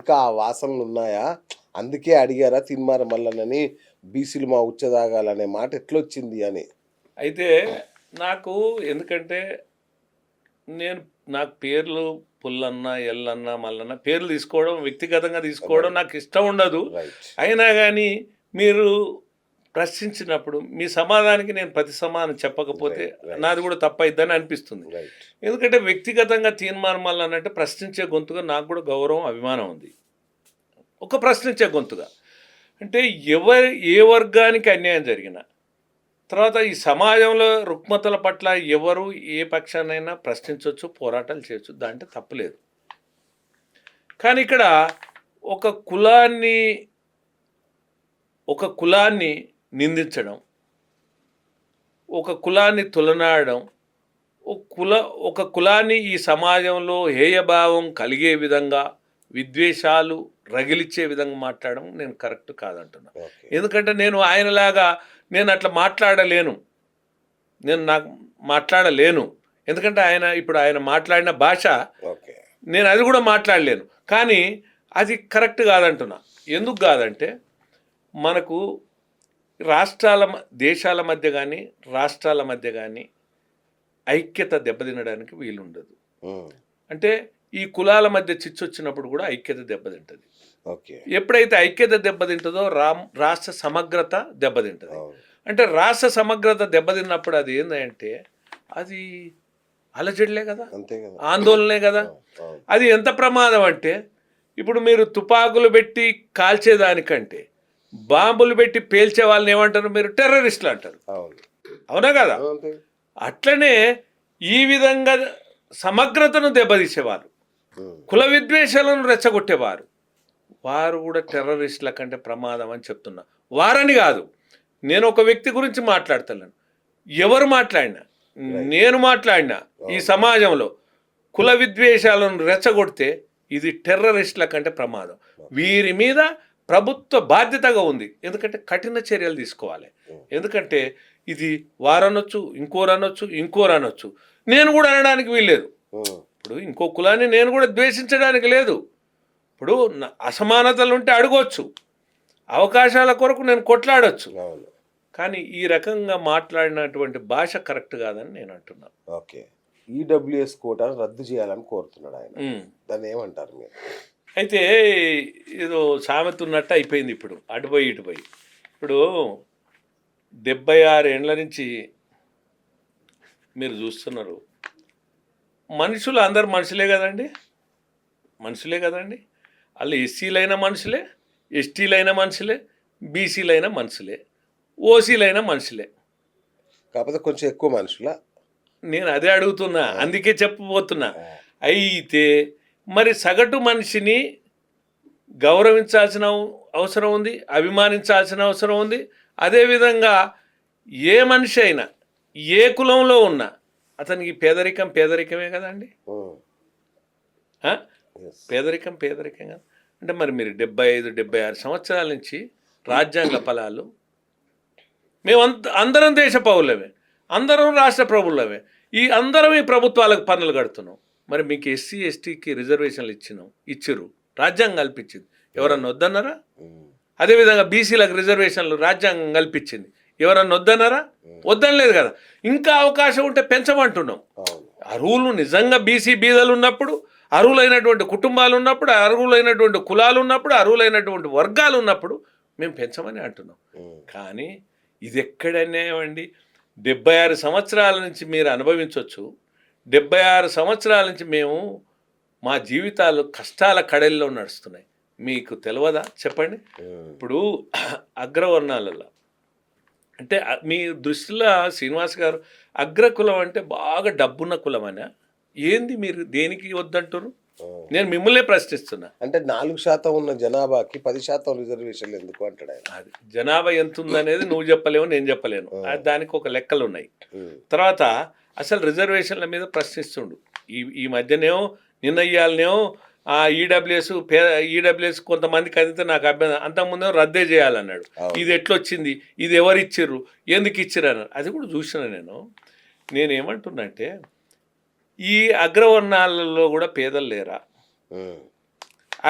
ఇంకా ఆ వాసనలు ఉన్నాయా? అందుకే అడిగారా తీన్మార్ మల్లన్నని బీసీలు మా ఉచ్చ మాట ఎట్లొచ్చింది అని? అయితే నాకు ఎందుకంటే నేను నాకు పేర్లు పుల్లన్న, ఎల్లన్న, మల్లన్న పేర్లు తీసుకోవడం వ్యక్తిగతంగా తీసుకోవడం నాకు ఇష్టం ఉండదు. అయినా కానీ మీరు ప్రశ్నించినప్పుడు మీ సమాధానానికి నేను ప్రతి సమాధానం చెప్పకపోతే నాది కూడా తప్పైద్దని అనిపిస్తుంది. ఎందుకంటే వ్యక్తిగతంగా తీన్మార్ మల్లన్న అంటే ప్రశ్నించే గొంతుగా నాకు కూడా గౌరవం, అభిమానం ఉంది. ఒక ప్రశ్నించే గొంతుగా అంటే ఏ వర్గానికి అన్యాయం జరిగినా, తర్వాత ఈ సమాజంలో రుగ్మతల పట్ల ఎవరు ఏ పక్షానైనా ప్రశ్నించవచ్చు, పోరాటాలు చేయొచ్చు, దాంట్లో తప్పులేదు. కానీ ఇక్కడ ఒక కులాన్ని నిందించడం, ఒక కులాన్ని తులనాడడం, ఒక కులాన్ని ఈ సమాజంలో హేయభావం కలిగే విధంగా విద్వేషాలు రగిలిచ్చే విధంగా మాట్లాడడం నేను కరెక్ట్ కాదంటున్నా. ఎందుకంటే నేను ఆయనలాగా నేను అట్లా మాట్లాడలేను, నాకు మాట్లాడలేను. ఎందుకంటే ఇప్పుడు ఆయన మాట్లాడిన భాష నేను అది కూడా మాట్లాడలేను. కానీ అది కరెక్ట్ కాదంటున్నా. ఎందుకు కాదంటే మనకు దేశాల మధ్య కానీ రాష్ట్రాల మధ్య కానీ ఐక్యత దెబ్బతినడానికి వీలుండదు. అంటే ఈ కులాల మధ్య చిచ్చు వచ్చినప్పుడు కూడా ఐక్యత దెబ్బతింటుంది. ఎప్పుడైతే ఐక్యత దెబ్బతింటుందో రాష్ట్ర సమగ్రత దెబ్బతింటుంది. అంటే రాష్ట్ర సమగ్రత దెబ్బతిన్నప్పుడు అది ఏంటంటే అది అలజడిలే కదా, ఆందోళనే కదా. అది ఎంత ప్రమాదం అంటే ఇప్పుడు మీరు తుపాకులు పెట్టి కాల్చేదానికంటే బాంబులు పెట్టి పేల్చే వాళ్ళని ఏమంటారు మీరు? టెర్రరిస్టులు అంటారు. అవునా కదా? అట్లనే ఈ విధంగా సమగ్రతను దెబ్బతీసేవారు, కుల విద్వేషాలను రెచ్చగొట్టేవారు, వారు కూడా టెర్రరిస్టుల కంటే ప్రమాదం అని చెప్తున్నా. వారని కాదు, నేను ఒక వ్యక్తి గురించి మాట్లాడుతున్నాను. ఎవరు మాట్లాడినా, నేను మాట్లాడినా ఈ సమాజంలో కుల విద్వేషాలను రెచ్చగొడితే ఇది టెర్రరిస్టుల కంటే ప్రమాదం. వీరి మీద ప్రభుత్వ బాధ్యతగా ఉంది. ఎందుకంటే కఠిన చర్యలు తీసుకోవాలి. ఎందుకంటే ఇది వారనొచ్చు, ఇంకోరనొచ్చు. నేను కూడా అనడానికి వీల్లేదు. ఇప్పుడు ఇంకో కులాన్ని నేను కూడా ద్వేషించడానికి లేదు. ఇప్పుడు అసమానతలు ఉంటే అడగవచ్చు, అవకాశాల కొరకు నేను కొట్లాడొచ్చు. కానీ ఈ రకంగా మాట్లాడినటువంటి భాష కరెక్ట్ కాదని నేను అంటున్నాను. ఓకే, ఈడబ్ల్యూఎస్ కోటాను రద్దు చేయాలని కోరుతున్నాడు ఆయన. దాన్ని ఏమంటారు మీరు? అయితే ఏదో సామెత ఉన్నట్టు అయిపోయింది. ఇప్పుడు అటుపోయి ఇటుపోయి. ఇప్పుడు 76 ఏండ్ల నుంచి మీరు చూస్తున్నారు, మనుషులు అందరు మనుషులే కదండి, వాళ్ళు ఎస్సీలైన మనుషులే, ఎస్టీలైన మనుషులే, బీసీలైన మనుషులే, ఓసీలైన మనుషులే. కాకపోతే కొంచెం ఎక్కువ మనుషులా? నేను అదే అడుగుతున్నా, అందుకే చెప్పబోతున్నా. అయితే మరి సగటు మనిషిని గౌరవించాల్సిన అవసరం ఉంది, అభిమానించాల్సిన అవసరం ఉంది. అదేవిధంగా ఏ మనిషి అయినా ఏ కులంలో ఉన్నా అతనికి పేదరికమే కదండి. పేదరికం కదా. అంటే మరి మీరు 75-76 సంవత్సరాల నుంచి రాజ్యాంగ ఫలాలు మేము అందరం దేశ పౌరులమే, అందరం రాష్ట్ర ప్రభుత్వమే, అందరం ఈ ప్రభుత్వాలకు పన్నులు కడుతున్నాం. మరి మీకు ఎస్సీ ఎస్టీకి రిజర్వేషన్లు ఇచ్చిర్రు, రాజ్యాంగం కల్పించింది, ఎవరన్నా వద్దన్నారా? అదేవిధంగా బీసీలకు రిజర్వేషన్లు రాజ్యాంగం కల్పించింది, ఎవరన్నా వద్దన్నారా? వద్దనలేదు కదా. ఇంకా అవకాశం ఉంటే పెంచమంటున్నాం. అర్హులు నిజంగా బీసీ బీదలు ఉన్నప్పుడు, అర్హులైనటువంటి కుటుంబాలు ఉన్నప్పుడు, అర్హులైనటువంటి కులాలు ఉన్నప్పుడు, అర్హులైనటువంటి వర్గాలు ఉన్నప్పుడు మేము పెంచమని అంటున్నాం. కానీ ఇది ఎక్కడ అన్యాయం అండి? 76 సంవత్సరాల నుంచి మీరు అనుభవించవచ్చు, 76 సంవత్సరాల నుంచి మేము మా జీవితాలు కష్టాల కడలిలో నడుస్తున్నాయి. మీకు తెలియదా చెప్పండి? ఇప్పుడు అగ్రవర్ణాలలో అంటే మీ దృష్టిలో శ్రీనివాస్ గారు అగ్రకులం అంటే బాగా డబ్బున్న కులం అనే ఏంది? మీరు దేనికి వద్దంటారు? నేను మిమ్మల్నే ప్రశ్నిస్తున్నా. అంటే 4% ఉన్న జనాభాకి 10% రిజర్వేషన్లు ఎందుకు అంటాడు ఆయన. అది జనాభా ఎంత ఉందనేది నువ్వు చెప్పలేవు, నేను చెప్పలేను. దానికి ఒక లెక్కలు ఉన్నాయి. తర్వాత అసలు రిజర్వేషన్ల మీద ప్రశ్నిస్తుండు. ఈ మధ్యనేమో నిన్నయ్యాలనేమో ఈడబ్ల్యూఎస్ కొంతమందికి అందితే నాకు అభ్యంతరం, అంతకుముందేమో రద్దే చేయాలన్నాడు. ఇది ఎట్లొచ్చింది, ఇది ఎవరు ఇచ్చిర్రు, ఎందుకు ఇచ్చిర్రు అన్నారు. అది కూడా చూసిన నేనేమంటున్నా అంటే ఈ అగ్రవర్ణాలలో కూడా పేదలు లేరా?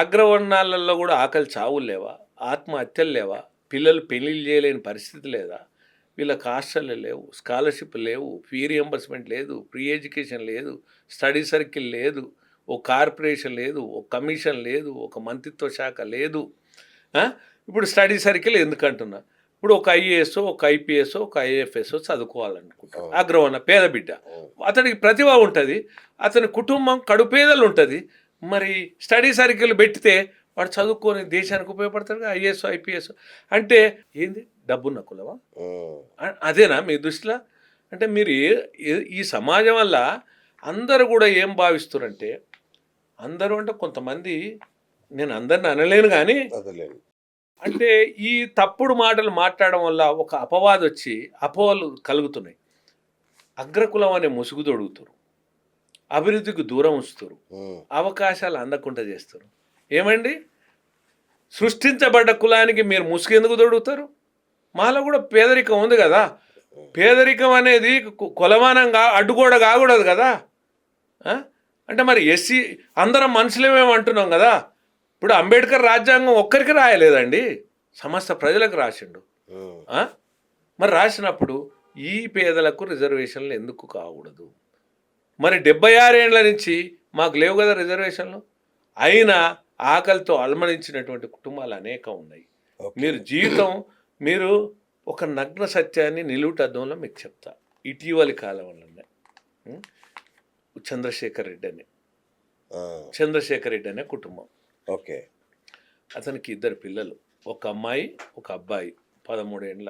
అగ్రవర్ణాలలో కూడా ఆకలి చావులు లేవా, ఆత్మహత్యలు లేవా, పిల్లలు పెళ్లిళ్ళు చేయలేని పరిస్థితి లేదా, వీళ్ళకి హాస్టళ్ళు లేవు, స్కాలర్షిప్ లేవు, ఫీ రియంబర్స్మెంట్ లేదు, ఫ్రీ ఎడ్యుకేషన్ లేదు, స్టడీ సర్కిల్ లేదు, ఓ కార్పొరేషన్ లేదు, ఒక కమిషన్ లేదు, ఒక మంత్రిత్వ శాఖ లేదు. ఇప్పుడు స్టడీ సర్కిల్ ఎందుకంటున్నా, ఇప్పుడు ఒక ఐఏఎస్, ఒక ఐపీఎస్, ఒక ఐఏఎఫ్ఎస్ చదువుకోవాలనుకుంటాడు అగ్రవర్ణ పేద బిడ్డ, అతనికి ప్రతిభ ఉంటుంది, అతని కుటుంబం కడుపేదలు ఉంటుంది. మరి స్టడీ సర్కిల్ పెట్టితే వాడు చదువుకొని దేశానికి ఉపయోగపడతాడు. ఐఏఎస్ ఐపీఎస్ అంటే ఏంది, డబ్బున్న కులవా? అదేనా మీ దృష్టిలో? అంటే మీరు ఈ సమాజం వల్ల అందరూ కూడా ఏం భావిస్తారంటే, అందరూ అంటే కొంతమంది, నేను అందరిని అనలేను కానీ, అంటే ఈ తప్పుడు మాటలు మాట్లాడడం వల్ల ఒక అపవాదం వచ్చి అపోహలు కలుగుతున్నాయి. అగ్రకులం అనే ముసుగు తొడుగుతారు, అభివృద్ధికి దూరం ఉంచుతారు, అవకాశాలు అందకుండా చేస్తారు. ఏమండి, సృష్టించబడ్డ కులానికి మీరు ముసుగు ఎందుకు తొడుగుతారు? మాలో కూడా పేదరికం ఉంది కదా. పేదరికం అనేది కొలమానంగా అడ్డుగోడ కాకూడదు కదా. అంటే మరి ఎస్సీ అందరం మనుషులేమేమి అంటున్నాం కదా. ఇప్పుడు అంబేద్కర్ రాజ్యాంగం ఒక్కరికి రాయలేదండి, సమస్త ప్రజలకు రాసిండు. మరి రాసినప్పుడు ఈ పేదలకు రిజర్వేషన్లు ఎందుకు కాకూడదు? మరి 76 ఏళ్ల నుంచి మాకు లేవు కదా రిజర్వేషన్లు. అయినా ఆకలితో అల్మణించినటువంటి కుటుంబాలు అనేకం ఉన్నాయి. మీరు ఒక నగ్న సత్యాన్ని నిలువుటద్దంలో మీకు చెప్తా. ఇటీవలి కాలంలోనే చంద్రశేఖర్ రెడ్డి అనే కుటుంబం, ఓకే, అతనికి 2 పిల్లలు, ఒక అమ్మాయి ఒక అబ్బాయి, 13 ఏళ్ళ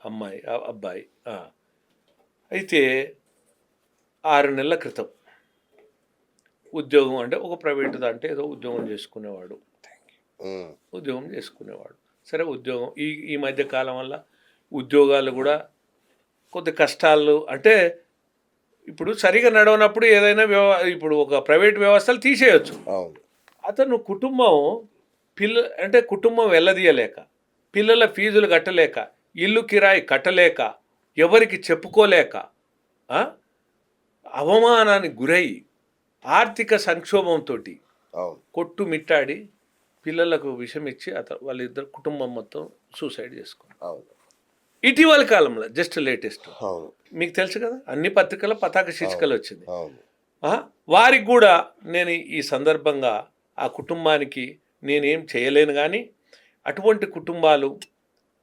అమ్మాయి అబ్బాయి. అయితే 6 నెలల క్రితం ఉద్యోగం, అంటే ఒక ప్రైవేట్ దాంట్లో ఏదో ఉద్యోగం చేసుకునేవాడు. సరే, ఉద్యోగం ఈ మధ్య కాలం వల్ల ఉద్యోగాలు కూడా కొద్ది కష్టాలు, అంటే ఇప్పుడు సరిగా నడవనప్పుడు ఏదైనా ఇప్పుడు ఒక ప్రైవేట్ వ్యవస్థలు తీసేయచ్చు. అతను కుటుంబం వెళ్ళదీయలేక, పిల్లల ఫీజులు కట్టలేక, ఇల్లు కిరాయి కట్టలేక, ఎవరికి చెప్పుకోలేక, అవమానానికి గురై, ఆర్థిక సంక్షోభంతో కొట్టుమిట్టాడి పిల్లలకు విషం ఇచ్చి వాళ్ళిద్దరు కుటుంబం మొత్తం సూసైడ్ చేసుకున్నారు. ఇటీవల కాలంలో జస్ట్ లేటెస్ట్, మీకు తెలుసు కదా, అన్ని పత్రికల పతాక శీర్షికలు వచ్చింది. వారికి కూడా నేను ఈ సందర్భంగా ఆ కుటుంబానికి నేనేం చేయలేను, కానీ అటువంటి కుటుంబాలు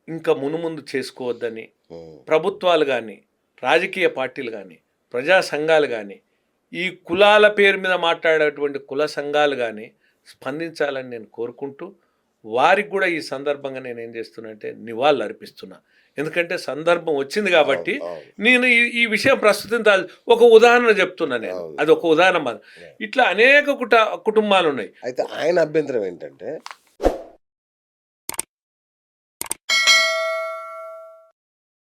ఇంకా మునుముందు చేసుకోవద్దని ప్రభుత్వాలు కానీ, రాజకీయ పార్టీలు కానీ, ప్రజా సంఘాలు కానీ, ఈ కులాల పేరు మీద మాట్లాడేటువంటి కుల సంఘాలు కానీ స్పందించాలని నేను కోరుకుంటూ, వారికి కూడా ఈ సందర్భంగా నేను ఏం చేస్తున్నా అంటే నివాళులు అర్పిస్తున్నా. ఎందుకంటే సందర్భం వచ్చింది కాబట్టి నేను ఈ విషయం ప్రస్తుతం ఒక ఉదాహరణ చెప్తున్నా. నేను అది ఒక ఉదాహరణ. ఇట్లా అనేక కుటుంబాలు ఉన్నాయి. అయితే ఆయన అభ్యంతరం ఏంటంటే,